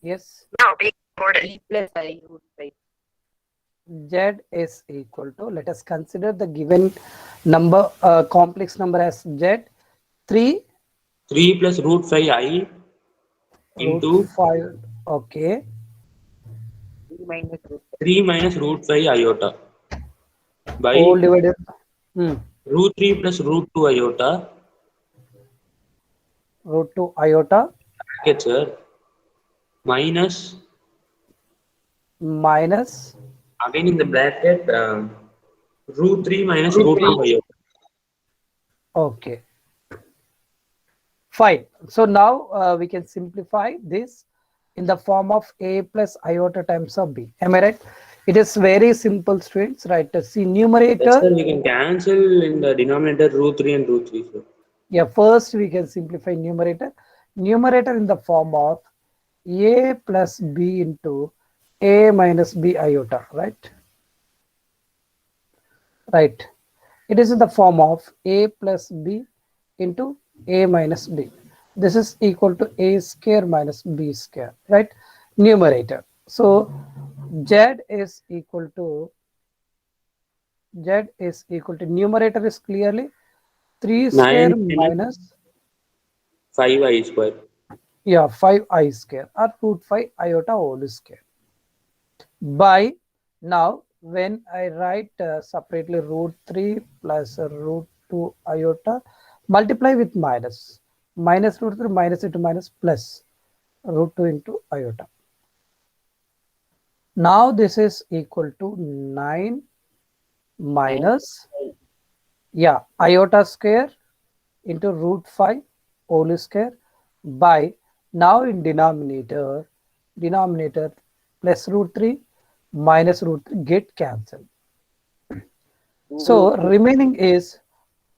Yes. Now being recorded. E plus I root 5. Z is equal to, let us consider the given number, complex number as Z, 3 3 plus root 5 I root into 5. Okay. 3 minus root 5. 3 minus root 5 iota All by divided. Hmm. root 3 plus root 2 iota Root 2 iota bracket sir minus minus again in the bracket root 3 minus root root 2 3. iota. Okay. Fine. So now we can simplify this in the form of a plus iota times of b. Am I right? It is very simple, students, right? See, Yes numerator. sir, we can cancel in the denominator root 3 and root 3 sir. Yeah, first we can simplify numerator. Numerator in the form of a plus b into a minus b iota, right? Right. It is in the form of a plus b into a minus b. This is equal to a square minus b square, right? Numerator. So z is equal to numerator is clearly 3 9 square minus minus, 5 I square. yeah, 5 I square or root 5 iota whole square by, now when I write separately root 3 plus root 2 iota, multiply with minus root 3 minus into minus plus root 2 into iota. Now this is equal to 9 9 minus, yeah, iota square into root 5 whole square by, now in denominator plus root 3 minus root 3 get cancelled. 2 root So 2. remaining is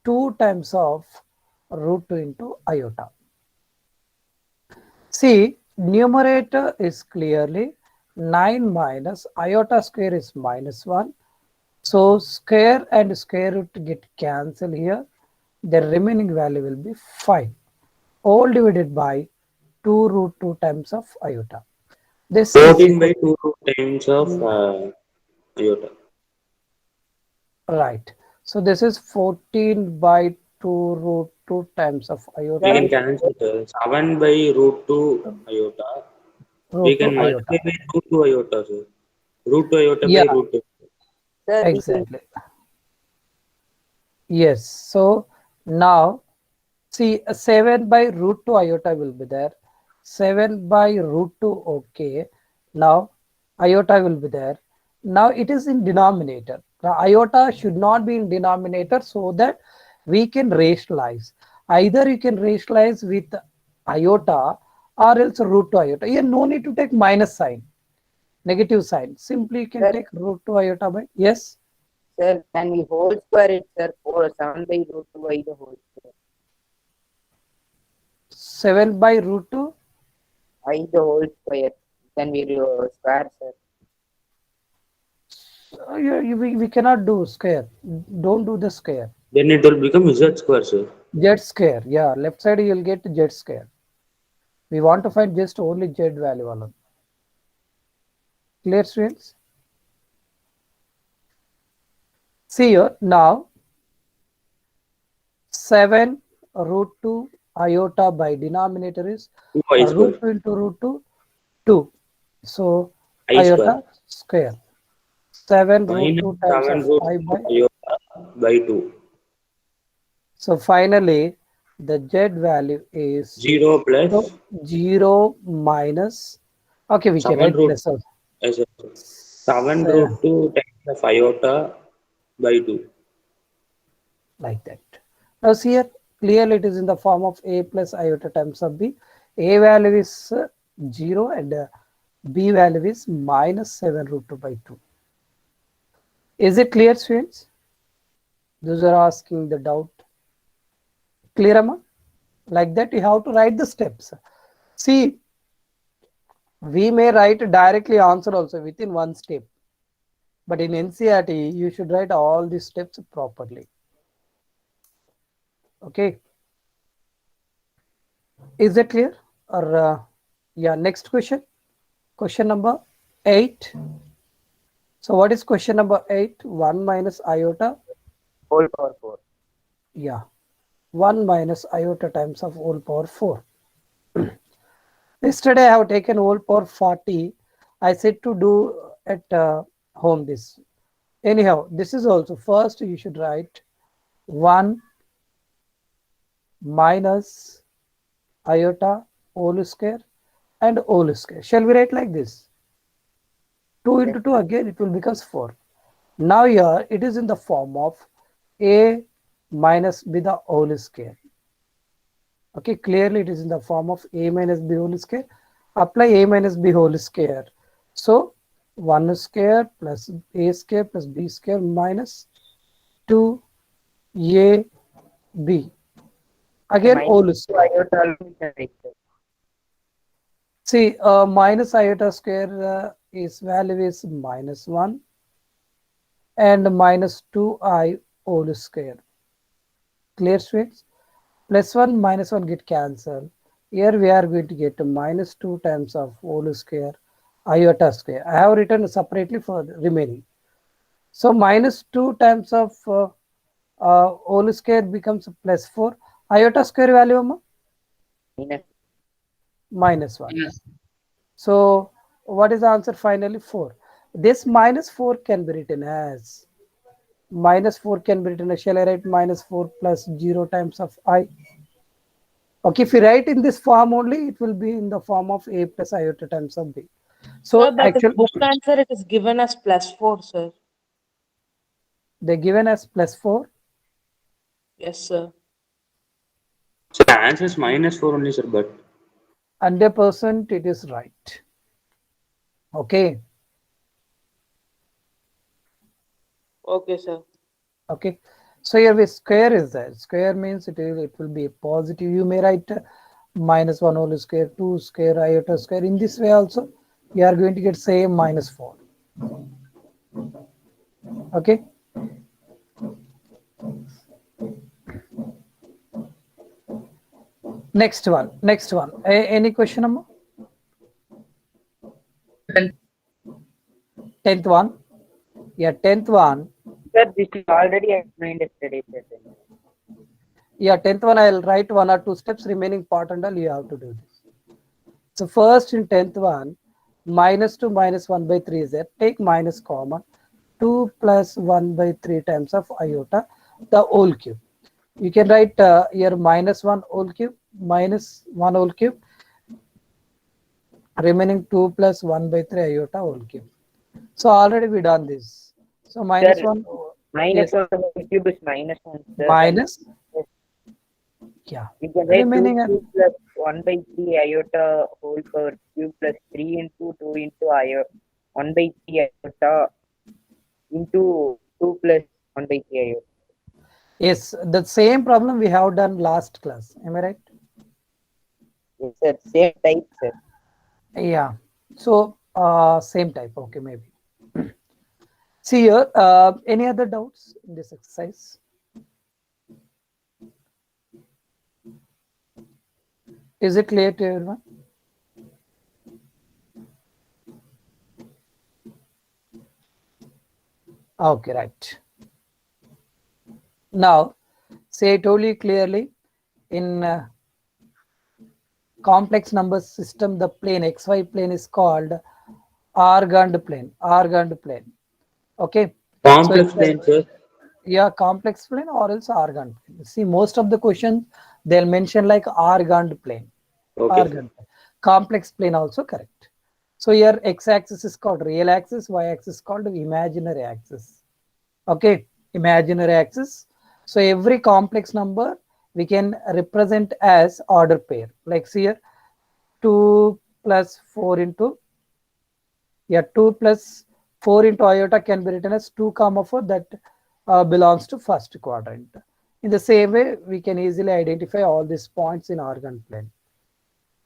2 times of root 2 into iota. See, numerator is clearly 9 minus iota square is minus 1. So square and square root get cancelled here. The remaining value will be 5. All divided by 2 root 2 times of iota. This is 14 equal by 2 root times of to, iota. right. So this is 14 by 2 root 2 times of We iota, can Sir, cancel 7 by root 2 iota. We root 2 can iota. multiply by root 2 iota sir. Root 2 iota by Yeah, root 2. sir, we can. exactly. Yes. So now see, 7 by root 2 iota will be there. 7 by root 2, okay. Now iota will be there. Now it is in denominator. The iota should not be in denominator so that we can rationalize. Either you can rationalize with iota or else root 2 iota. Here no need to take minus sign, negative sign. Simply you can Sir, take root 2 iota by, yes, sir, can we whole square it, sir? 4 7 by root 2 by the whole square. 7 by root 2. I the whole square. Then we square, sir. We cannot do square. Don't do the square. Then it will become z square sir. Z square. Yeah, left side you'll get Z square. We want to find just only Z value alone. Clear, students? See here now 7 root 2 iota by denominator is 2 I root square. 2 into root 2, 2. So I square. iota square. 7 root Minus 2 times 7 of root I 2 by. iota by 2. So finally the Z value is 0 so plus 0 minus, okay, we can 7 write root plus of 7 root 2 times of iota by 2. like that. Now see here, clearly it is in the form of a plus iota times of b. A value is 0 and b value is minus 7 root 2 by 2. Is it clear, students? Those are asking the doubt. Clear, Amma? Like that you have to write the steps. See, we may write directly answer also within one step. But in NCERT, you should write all these steps properly. Okay. Is that clear? Or yeah, next question. Question number 8. So what is question number 8? 1 minus iota. whole power 4. Yeah. 1 minus iota times of whole power 4. Yesterday I have taken whole power 40. I said to do at home this. Anyhow, this is also first you should write 1 minus iota whole square and whole square. Shall we write like this? 2 into 2 again it will become 4. Now here it is in the form of a minus b the whole square. Okay, clearly it is in the form of a minus b whole square. Apply a minus b whole square. So 1 square plus a square plus b square minus 2ab. Again whole Minus 2 square. iota also we can write, sir. See, minus iota square is value is minus 1 and minus 2I whole square. Clear, students? Plus 1 minus 1 get cancelled. Here we are going to get minus 2 times of whole square iota square. I have written separately for the remaining. So minus 2 times of whole square becomes plus 4. Iota square value Minus minus 1. Yes. So what is the answer finally? 4. This minus 4 can be written as minus 4 can be written as, shall I write minus 4 plus 0 times of I? Okay, if you write in this form only, it will be in the form of a plus iota times of b. Sir, So but in actually, book answer it is given as +4, sir. they given as plus 4. Yes, sir. So the answer is -4 only, sir. But 100% it is right. Okay. Okay, sir. Okay. So here the square is there. Square means it will be a positive. You may write minus 1 whole square, 2 square, iota square. In this way also, you are going to get same minus 4. Okay. Next one. Next one. Any question, Amma? 10th one. Yeah, 10th one. sir, this is already explained yesterday, sir. Yeah, 10th one, I'll write 1 or 2 steps. Remaining part and all you have to do this. So first in 10th one, minus 2 minus 1 by 3 is there. Take minus common. 2 plus 1 by 3 times of iota, the whole cube. You can write here minus 1 whole cube, minus 1 whole cube, remaining 2 plus 1 by 3 iota whole cube. So already we done this. So minus Sir, 1, minus yes, 1 whole cube is minus 1, sir. minus, And yeah, we can write 2 remaining, cube plus 1 by 3 iota whole power cube plus 3 into 2 into iota 1 by 3 iota into 2 plus 1 by 3 iota. yes, the same problem we have done last class. Am I right? Yes, sir. Same type, sir. Yeah. So same type. Okay, maybe. See here, any other doubts in this exercise? Is it clear to everyone? Okay, right. Now, say I told you clearly in complex number system, the plane XY plane is called argand plane. Argand plane. Okay. So complex it's plane, sir. yeah, complex plane or else argand plane. See, most of the questions they'll mention like argand plane. Okay, sir. Argand. Complex plane also correct. So here x-axis is called real axis, y-axis is called imaginary axis. Okay, imaginary axis. So every complex number we can represent as order pair. Like see here, 2 plus 4 into, yeah, 2 plus 4 into iota can be written as 2 comma 4 that belongs to first quadrant. In the same way, we can easily identify all these points in argand plane,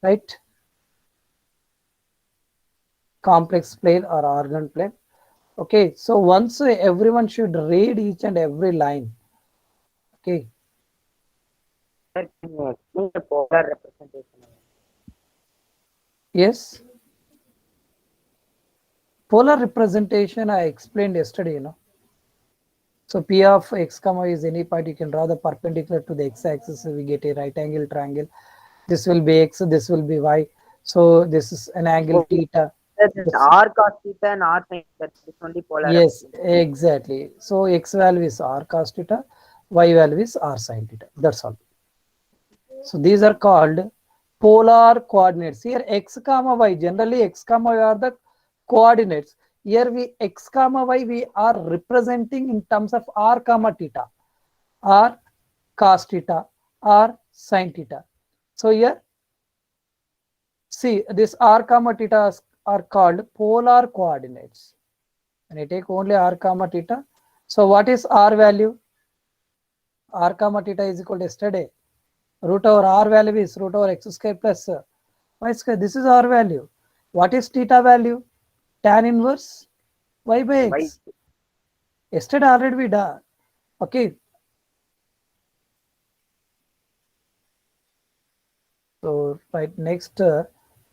right? Complex plane or argand plane. Okay, so once everyone should read each and every line. Okay, Sir, can you explain the polar representation? yes. Polar representation I explained yesterday, So P of x comma is any point you can draw the perpendicular to the x-axis. We get a right angle triangle. This will be x, this will be y. So this is an angle Okay. theta. That r cos theta and r sin theta is only polar. Yes, exactly. So x value is r cos theta, y value is r sin theta. That's all. So these are called polar coordinates. Here x comma y, generally x comma y are the coordinates. Here we x comma y we are representing in terms of r comma theta, r cos theta, r sin theta. So here see this r comma theta are called polar coordinates. And I take only r comma theta. So what is r value? R comma theta is equal to yesterday. Root over r value is root over x square plus y square. This is r value. What is theta value? Tan inverse y by x. Yesterday already we done. Okay. So right next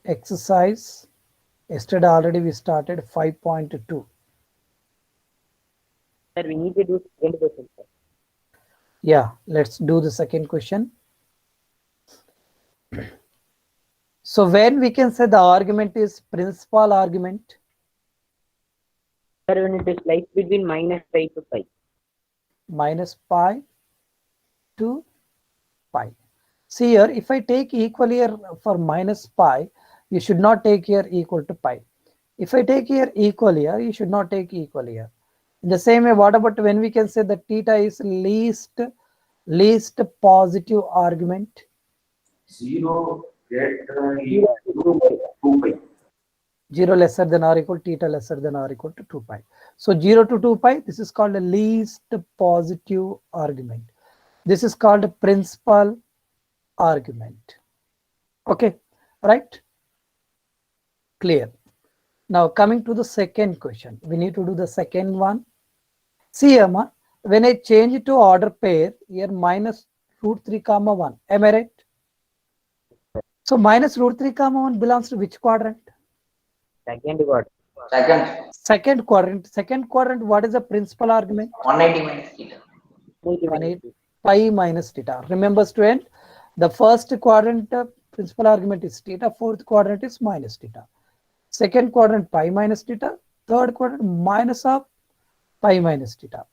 exercise. Yesterday already we started 5.2. Sir, we need to do second question, sir. Yeah, let's do the second question. So when we can say the argument is principal argument? Sir, when it is lies between minus pi to pi. Minus pi to pi. See here, if I take equal here for minus pi, you should not take here equal to pi. If I take here equal here, you should not take equal here. In the same way, what about when we can say that theta is least positive argument? 0 greater Zero to 2 pi. 0 lesser than or equal, theta lesser than or equal to 2 pi. So 0 to 2 pi, this is called a least positive argument. This is called a principal argument. Okay, right? Clear. Now coming to the second question, we need to do the second one. See Emma, when I change it to order pair, here minus root 3 comma 1, am I right? So minus root 3 comma 1 belongs to which quadrant? Second quadrant. Second quadrant. Second quadrant, what is the principal argument? 180 minus theta. 180 pi minus theta. Remember student, the first quadrant principal argument is theta, fourth quadrant is minus theta. Second quadrant pi minus theta, third quadrant minus of pi minus theta.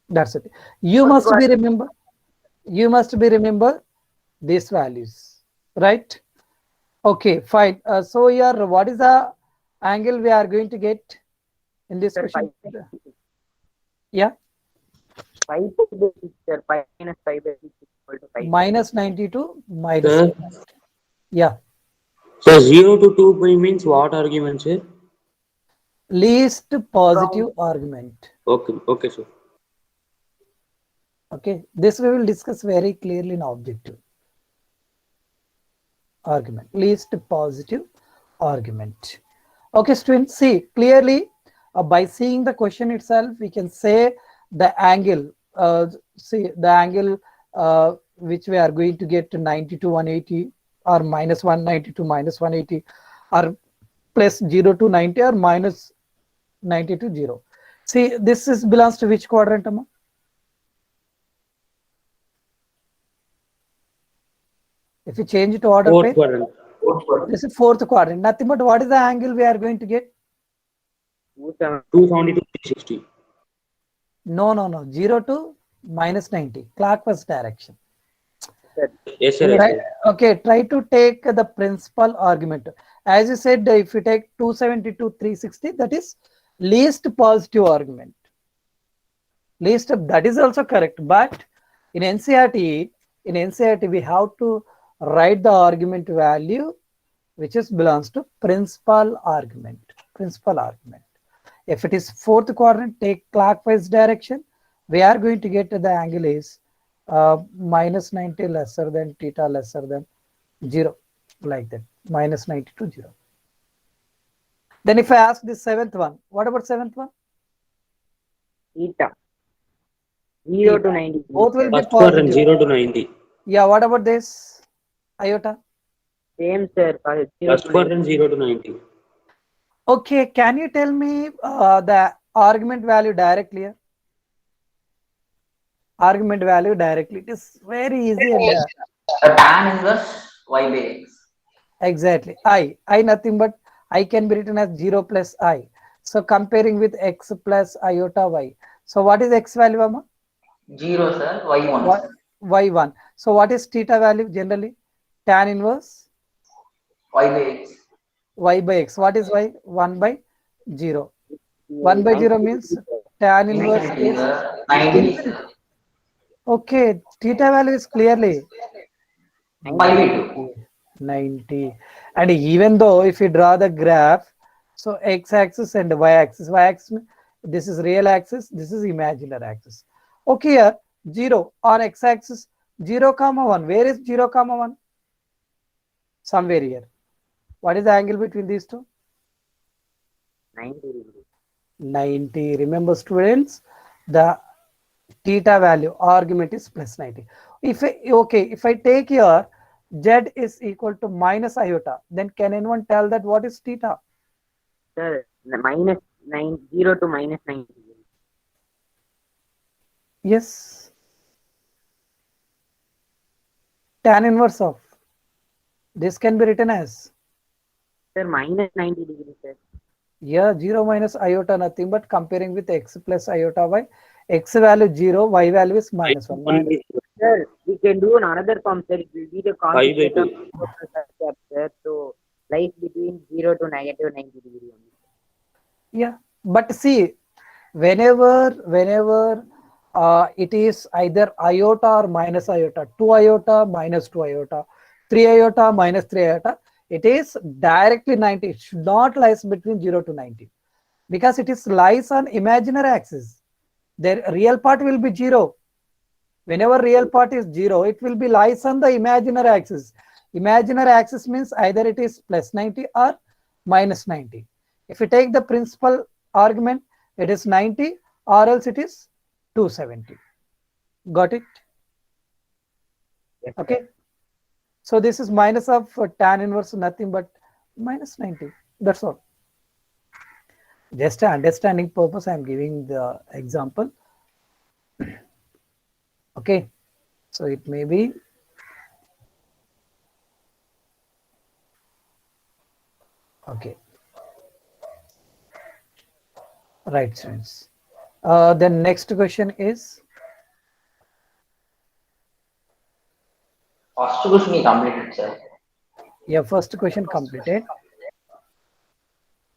That's it. You must be remember these values, right? Okay, fine. So here, what is the angle we are going to get in this question? Yeah. Pi by 6, sir. Pi minus pi by 6 is equal to pi. Minus 92 minus. Sir, Yeah. so 0 to 2 pi means what argument, sir? Least positive argument. Okay, sir. Okay, this we will discuss very clearly in objective argument. Least positive argument. Okay, students, see clearly by seeing the question itself, we can say the angle. See the angle which we are going to get to 90 to 180 or minus 190 to minus 180 or plus 0 to 90 or minus 90 to 0. See, this is belongs to which quadrant, Amma? If you change it to order Fourth pair, quadrant. this is fourth quadrant. Nothing but what is the angle we are going to get? 270 to 360. No. 0 to minus 90, clockwise direction. Yes, sir. Yes, Right? sir. Okay, try to take the principal argument. As you said, if you take 270 to 360, that is least positive argument. Least, that is also correct. But in NCERT, we have to write the argument value which is belongs to principal argument. If it is fourth quadrant, take clockwise direction. We are going to get the angle is minus 90 lesser than theta lesser than 0, like that, minus 90 to 0. Then if I ask the seventh one, what about seventh one? Theta. 0 to 90. Both will be First quadrant positive. 0 to 90. Yeah, what about this? Iota? Same, sir. 0 First to 90. quadrant 0 to 90. Okay, can you tell me the argument value directly here? Argument value directly. It is very easy and A tan inverse y by x. exactly. I nothing but I can be written as 0 plus I. So comparing with x plus iota y. So what is x value, Amma? 0, sir. Y1, What sir. y1. So what is theta value generally? Tan inverse Y by x. y by x. What is y? 1 by 0. 1 by 0 90 means degrees, sir. tan inverse 90, is sir. 90, infinity. sir. Okay, theta value is clearly 5 by 90. 2. 90. And even though if you draw the graph, so x-axis and y-axis, this is real axis, this is imaginary axis. Okay, here 0 on x-axis, 0 comma 1. Where is 0 comma 1? Somewhere here. What is the angle between these two? 90 degrees. 90. Remember students, the theta value argument is plus 90. If I take here z is equal to minus iota, then can anyone tell that what is theta? Sir, minus 0 to minus 90 degrees. Yes, tan inverse of this can be written as, Sir, minus 90 degrees, sir. yeah, 0 minus iota, nothing but comparing with x plus iota y. X value 0, y value is minus 1. 1 by Sir, we can do another form, sir. It will be the 5 by constant 2. of 0 plus r cap, sir. So, lies between 0 to negative 90 degree only. Yeah, but see, whenever it is either iota or minus iota, 2 iota minus 2 iota, 3 iota minus 3 iota, it is directly 90. It should not lies between 0 to 90 because it is lies on imaginary axis. The real part will be 0. Whenever real part is 0, it will be lies on the imaginary axis. Imaginary axis means either it is plus 90 or minus 90. If you take the principal argument, it is 90 or else it is 270. Got it? Yes, Okay. So this is minus of tan inverse, nothing but minus 90. That's all. Just a understanding purpose, I am giving the example. Okay. So it may be okay. Right, students. The next question is, First question is completed, sir. yeah, first question completed.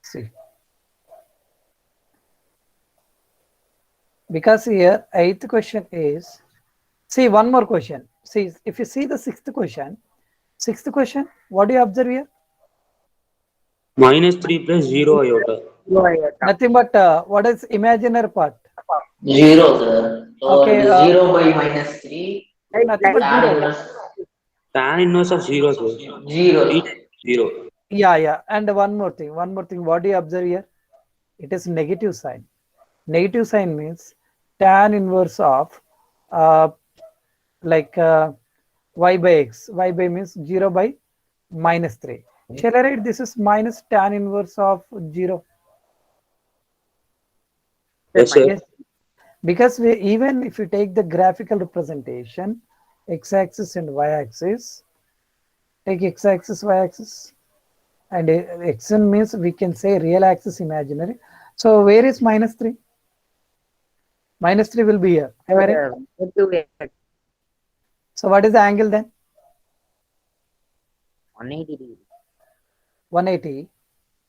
See, because here eighth question is, see one more question. See, if you see the sixth question, what do you observe here? Minus 3 plus 0 iota. Nothing but what is imaginary part? 0, sir. So it Okay, is 0 by minus 3. nothing but Tan 0. inverse Tan inverse of 0, sir. 0, 3 sir. 0. Yeah. And one more thing. What do you observe here? It is negative sign. Negative sign means tan inverse of uh, like y by x. Y by means 0 by minus 3. Shall I write this is minus tan inverse of 0? sir, Yes, sir. Yes, because even if you take the graphical representation, x-axis and y-axis, take x-axis, y-axis, and xn means we can say real axis, imaginary. So where is minus 3? Minus 3 will be here. Am I right? So what is the angle then? 180 degrees. 180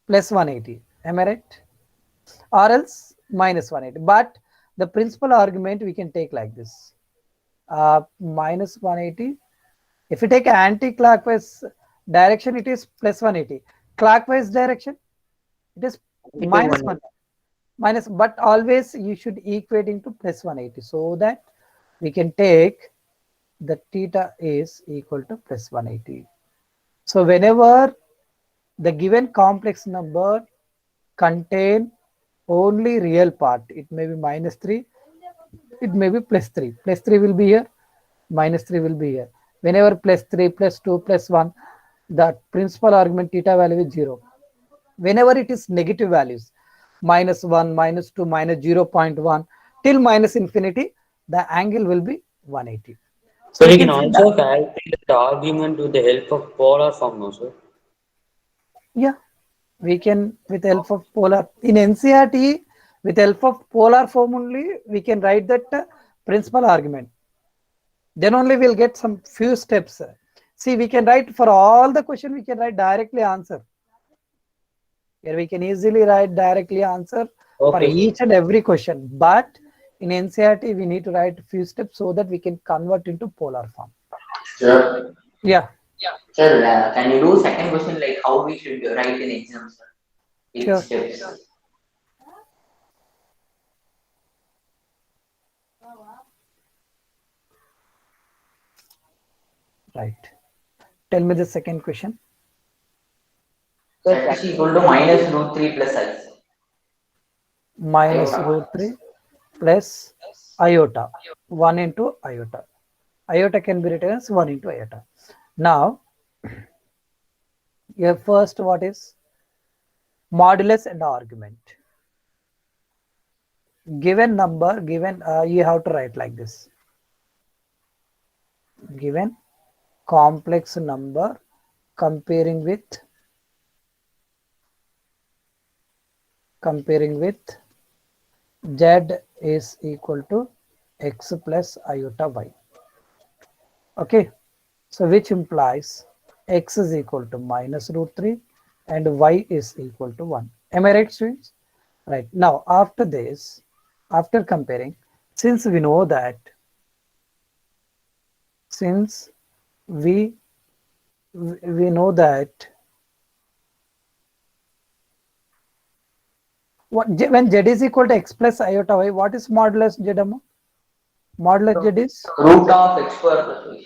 plus 180. Am I right? Or else minus 180. But the principal argument we can take like this. Minus 180. If you take anti-clockwise direction, it is plus 180. Clockwise direction, it is minus 1. Minus, but always you should equate into plus 180 so that we can take the theta is equal to plus 180. So whenever the given complex number contain only real part, it may be minus 3, it may be plus 3. Plus 3 will be here, minus 3 will be here. Whenever plus 3, plus 2, plus 1, the principal argument theta value is 0. Whenever it is negative values, -1, -2, -0.1 till minus infinity, the angle will be 180. So So we we can can see that. also calculate the argument with the help of polar form, no, sir? Yeah, we can with help of polar in NCRT, with help of polar form only we can write that principal argument. Then only we'll get some few steps. See, we can write for all the question, we can write directly answer. Here we can easily write directly answer for Okay, sir. each and every question. But in NCRT, we need to write a few steps so that we can convert into polar form. Sir, Yeah, sir, can you do second question like how we should write in exam, sir? With sure. steps. Right. Tell me the second question. So Z is second equal to minus root 3 plus I. Minus Iota. root 3 plus iota. 1 into iota. Iota can be written as 1 into iota. Now, here first what is modulus and argument. Given number, given you have to write like this. Given complex number comparing with z is equal to x plus iota y. Okay, so which implies x is equal to minus root 3 and y is equal to 1. Am I right, students? Right. Now, after this, after comparing, since we know that, since we know that what when z is equal to x plus iota y, what is modulus z? Modulus z is, Root of x square plus y.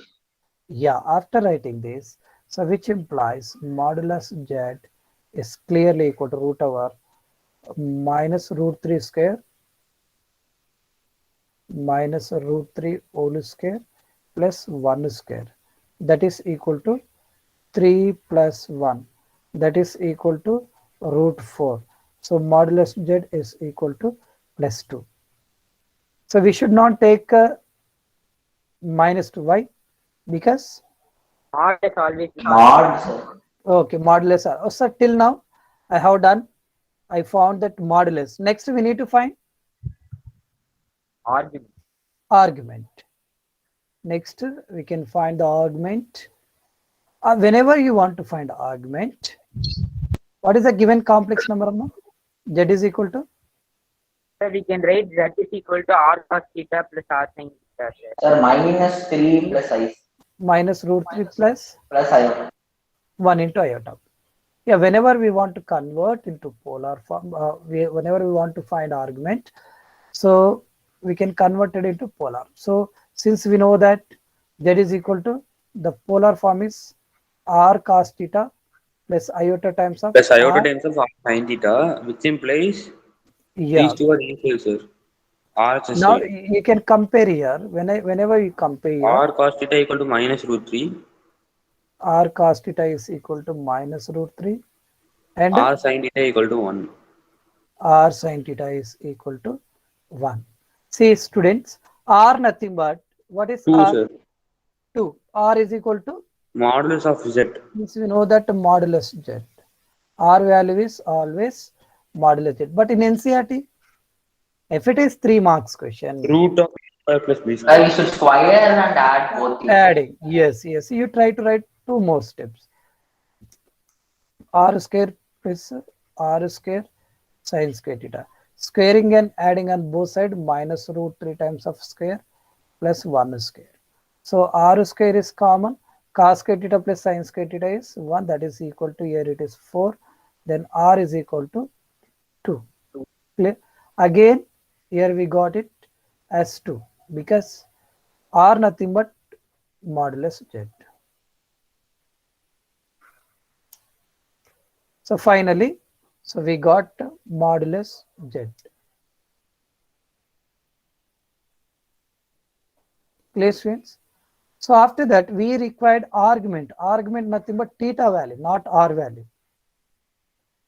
yeah, after writing this, so which implies modulus z is clearly equal to root over minus root 3 square minus root 3 whole square plus 1 square, that is equal to 3 plus 1, that is equal to root 4. So modulus z is equal to plus 2. So we should not take minus 2. Why? Because, mod is always Mod, sir. okay, modulus are. Oh, so till now I have done, I found that modulus. Next we need to find argument. argument. Next we can find the argument. Whenever you want to find argument, what is the given complex number? Z is equal to So we can write z is equal to r cos theta plus r sin theta. Sir. Sir, minus 3 plus I. minus root 3 plus Plus iota. 1 into iota. Yeah, whenever we want to convert into polar form, whenever we want to find argument, so we can convert it into polar. So since we know that z is equal to, the polar form is r cos theta plus iota times of Plus iota r. times of r sin theta, which implies these Yeah. two are equal, sir. R is the Now same. you can compare here. Whenever you compare here, R cos theta equal to minus root 3. r cos theta is equal to minus root 3 and R sin theta equal to 1. r sin theta is equal to 1. See students, r nothing but, what is 2, r? sir. 2. R is equal to, Modulus of z. since we know that modulus z. R value is always modulus z. But in NCRT, if it is 3 marks question, Root of a square plus b Sir, you square. should square and add both these. adding, yes, yes, you try to write 2 more steps. R square plus r square sin square theta. Squaring and adding on both sides minus root 3 times of square plus 1 square. So r square is common. Cos square theta plus sin square theta is 1, that is equal to, here it is 4. Then r is equal to 2. Clear? Again, here we got it as 2 because r nothing but modulus z. So finally, so we got modulus z. Clear, students? So after that, we required argument. Argument nothing but theta value, not r value.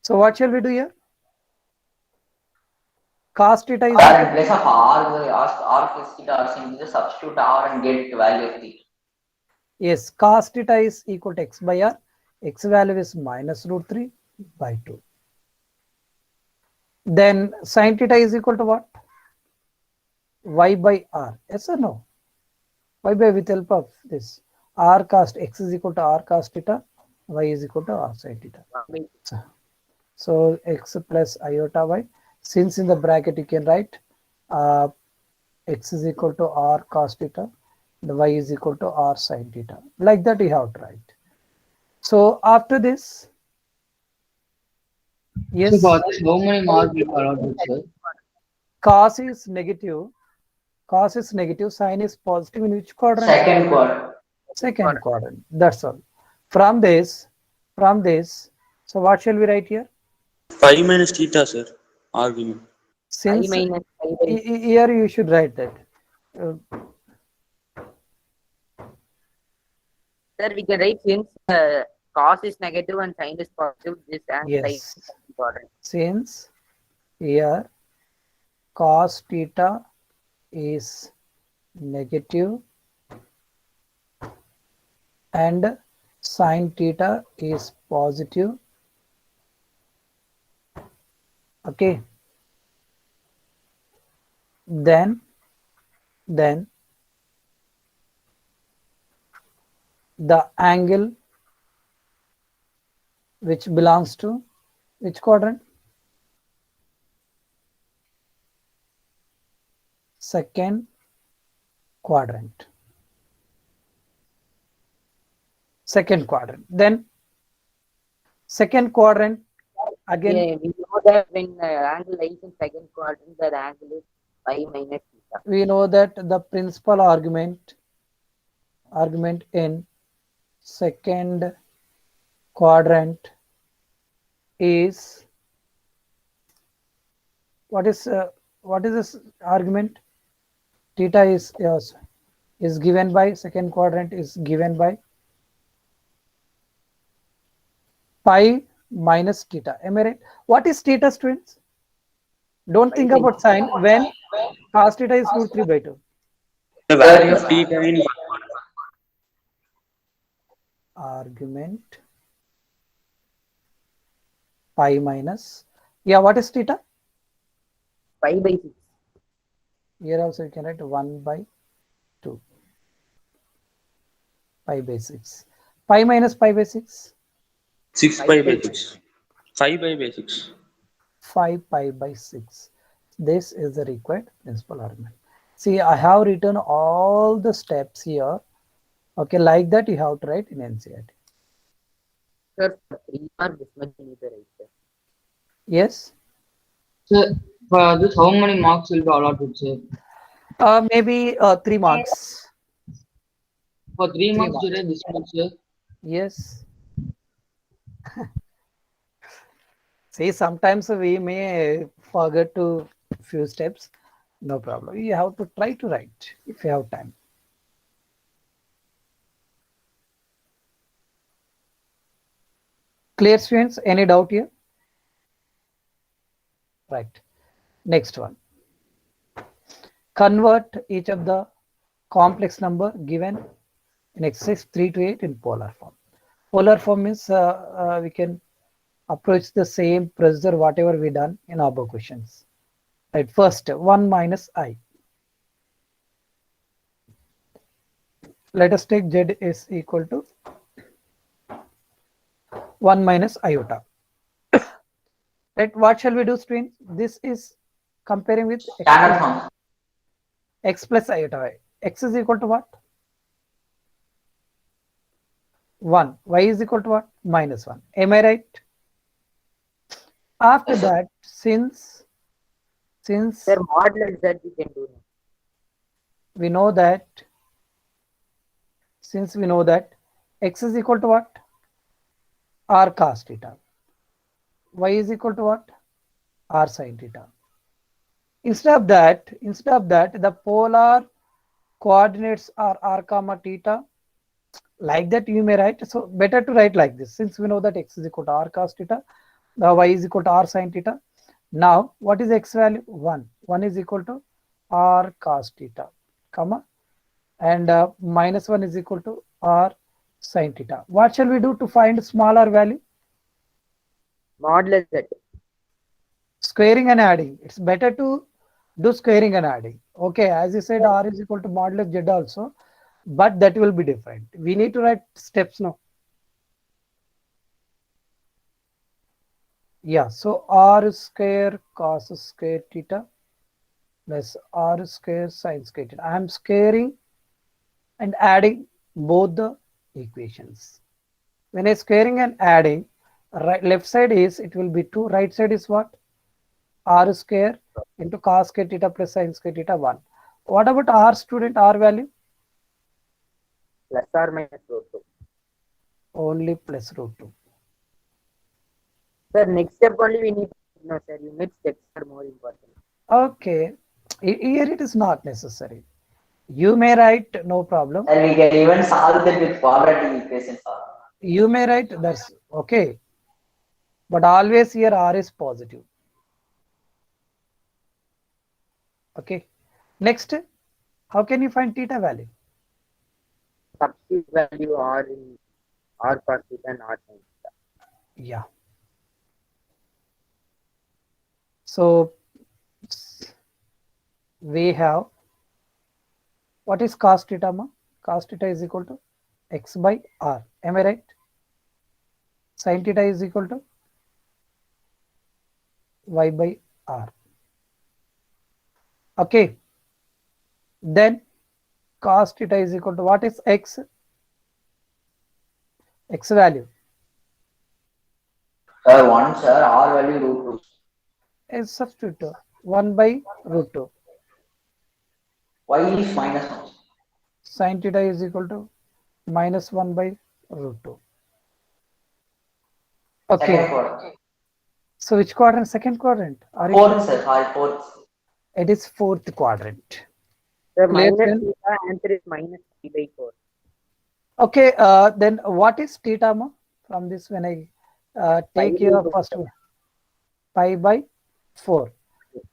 So what shall we do here? Cos theta is Sir, equal in place of r, r plus theta or sin, just substitute r and get value of theta. yes, cos theta is equal to x by r. X value is minus root 3 by 2. Then sin theta is equal to what? Y by r. Yes or no? Y by with help of this. R cos x is equal to r cos theta. Y is equal to r sin theta. So x plus iota y. Since in the bracket you can write x is equal to r cos theta. The y is equal to r sin theta. Like that you have to write. So after this, yes. So for this, how many marks will be allotted, sir? Cos is negative. Cos is negative. Sin is positive. In which quadrant? Second quadrant. Second quadrant. That's all. From this, so what shall we write here? 5 minus theta, sir. Argument. I Since minus I by here you should write that. sir, we can write since cos is negative and sin is positive. This angle I Yes. is important. Since here cos theta is negative and sin theta is positive. Okay. Then the angle which belongs to which quadrant? Second quadrant. Second quadrant. Then second quadrant again. Yeah, we know that when angle lies in second quadrant, the angle is pi minus theta. We know that the principal argument in second quadrant is what is this argument? Theta is given by second quadrant is given by pi minus theta. Am I right? What is theta, students? Don't think about sign when cos theta is root 3 by 2. The value of theta in Argument pi minus, yeah, what is theta? Pi by 6. Here also you can write 1 by 2. Pi by 6. Pi minus pi by 6. 6 pi by 6. 5 pi by 6. 5 pi by 6. This is the required principal argument. See, I have written all the steps here. Okay, like that you have to write in NCERT. Sir, for 3 marks, this much you need to write, sir. Yes. Sir, for this, how many marks will be allotted, sir? Maybe 3 marks. For 3 3 marks, marks. you write this much, sir. Yes. See, sometimes we may forget to few steps. No problem. You have to try to write if you have time. Clear, students? Any doubt here? Right. Next one. Convert each of the complex number given in exercise 3 to 8 in polar form. Polar form means we can approach the same procedure whatever we done in above questions. Right. First, 1 minus I. Let us take Z is equal to 1 minus iota. Right. What shall we do, students? This is comparing with Standard form. x plus iota y. X is equal to what? 1. Y is equal to what? Minus 1. Am I right? After that, since Sir, modulus that we can do now. we know that, x is equal to what? R cos theta. Y is equal to what? R sin theta. Instead of that, the polar coordinates are r comma theta. Like that you may write. So better to write like this. Since we know that x is equal to r cos theta, The y is equal to r sin theta. Now what is x value? 1. 1 is equal to r cos theta, comma, and minus 1 is equal to r sin theta. What shall we do to find smaller value? Modulus z. Squaring and adding. It's better to do squaring and adding. Okay, as you said, r is equal to modulus z also, but that will be different. We need to write steps now. Yeah, so r square cos square theta plus r square sin square theta. I am squaring and adding both the equations. When I squaring and adding, right left side is, it will be 2, right side is what? R square into cos square theta plus sin square theta 1. What about r, student? R value? Plus or minus root 2. Only plus root 2. Sir, next step only we need. No, sir. Unit steps are more important. Okay, here it is not necessary. You may write, no problem. And we can even solve that with quadratic equations. You may write, that's okay. But always here r is positive. Okay. Next, how can you find theta value? Substitute value r in r cos theta and r sin theta. Yeah. So we have, what is cos theta, ma? Cos theta is equal to x by r. Am I right? Sin theta is equal to y by r. Okay. Then cos theta is equal to, what is x? X value Sir, 1, sir, r value root 2. is substitute 1 by root 2. Y is minus 1. Sin theta is equal to minus 1 by root 2. Okay. Second quadrant. So which quadrant? Second quadrant? Are Fourth, sir. Sorry, fourth. It is fourth quadrant. Sir, Clear, minus then? theta answer is minus 3 by 4. Okay, then what is theta, ma? From this, when I take Pi your by first one, pi by 4.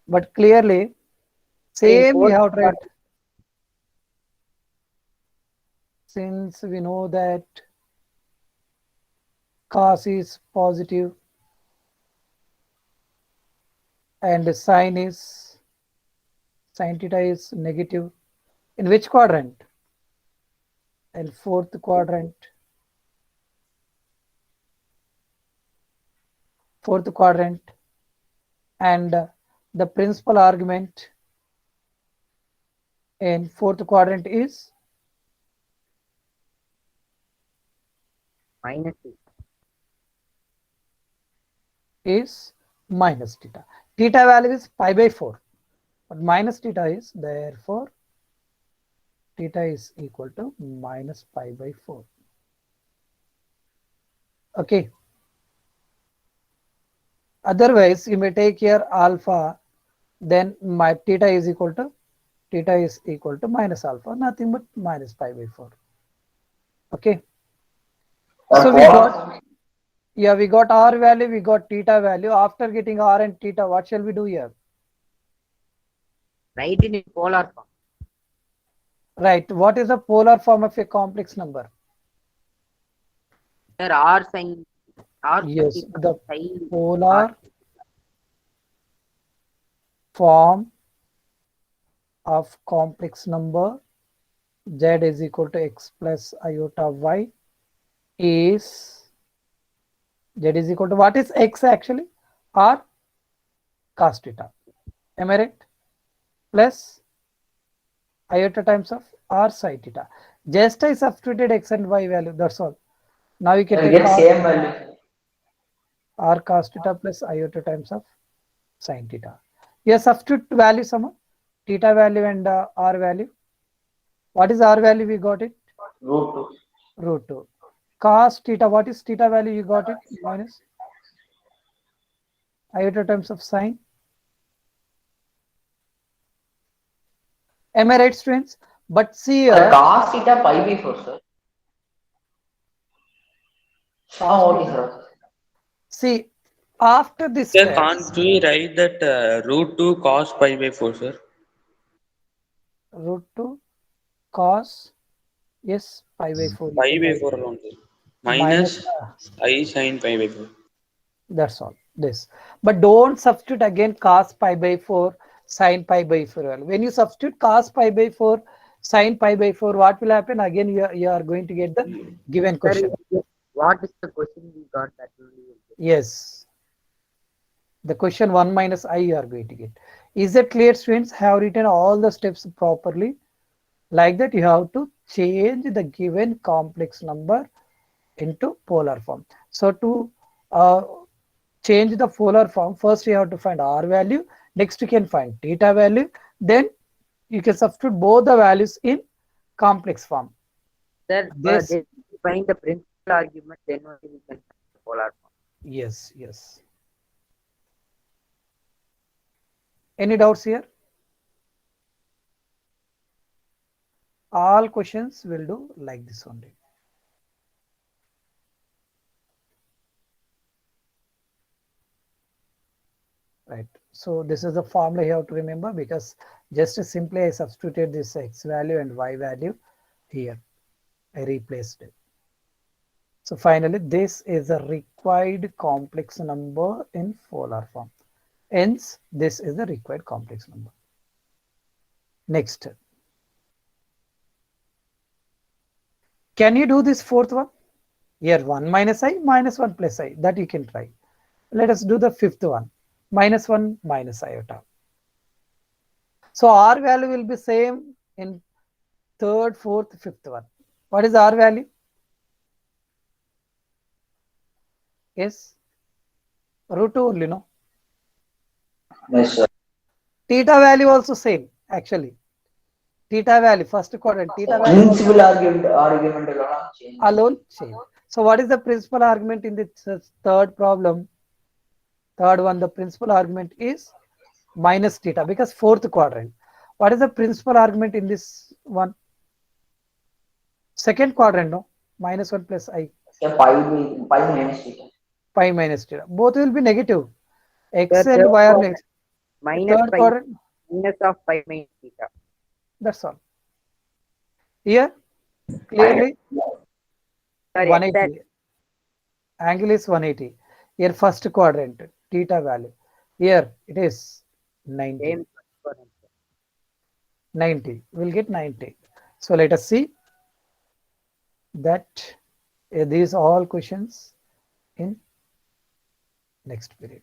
But clearly, same we fourth have tried. Since we know that cos is positive and sin theta is negative. In which quadrant? In fourth quadrant. Fourth quadrant. And the principal argument in fourth quadrant is Minus theta. is minus theta. Theta value is pi by 4, but minus theta is, therefore theta is equal to minus pi by 4. Okay. Otherwise, you may take here alpha, then my theta is equal to minus alpha, nothing but minus pi by 4. Okay. So we got, yeah, we got r value, we got theta value. After getting r and theta, what shall we do here? Write it in polar form. Right. What is the polar form of a complex number? Sir, r sin r Yes, theta the sin polar r. form of complex number z is equal to x plus iota y is, z is equal to, what is x actually? R cos theta. Am I right? Plus iota times of r sin theta. Just I substituted x and y value, that's all. Now you can We take get same value. r cos theta plus iota times of sin theta. Yes, substitute value some theta value and r value. What is r value? We got it Root 2. root 2. Cos theta, what is theta value? You got it minus iota times of sin. Am I right, students? But see here, Cos theta pi by 4, sir. cos Okay, theta. sir. See, After this Sir, step, can't we write that root 2 cos pi by 4, sir? root 2 cos, yes, pi by 4 you Pi can by write 4 alone, sir. minus, Minus I sin pi by 4. that's all, this. But don't substitute again cos pi by 4, sin pi by 4. When you substitute cos pi by 4, sin pi by 4, what will happen? Again, you are going to get the given Sir, question. what is the question we got that only will get. Yes, the question 1 minus I you are going to get. Is that clear, students? Have written all the steps properly. Like that, you have to change the given complex number into polar form. So to change the polar form, first you have to find R value, next you can find theta value, then you can substitute both the values in complex form. Sir, This, then we find the principal argument, then only we can find the polar form. yes, yes. Any doubts here? All questions will do like this only. Right. So this is the formula you have to remember, because just simply I substituted this x value and y value here. I replaced it. So finally, this is a required complex number in polar form. Hence, this is the required complex number. Next. Can you do this fourth one? Here 1 minus I minus 1 plus I, that you can try. Let us do the fifth one, minus 1 minus iota. So R value will be same in third, fourth, fifth one. What is R value? Yes, root 2 only, no? Yes, sir. Theta value also same, actually. Theta value, first quadrant, theta value Principal argument alone change. alone change. So what is the principal argument in the third problem? Third one, the principal argument is minus theta, because fourth quadrant. What is the principal argument in this one? Second quadrant, no? Minus 1 plus I. So pi minus theta. Pi minus theta. Both will be negative. X Sir, and third y are quadrant, negative. minus Third pi, quadrant, minus of pi minus theta. that's all. Here, Pi. clearly Sorry, 180. Angle is 180. Here, first quadrant, theta value. Here, it is 90. same quadrant. 90. We'll get 90. So let us see that these all questions in next period.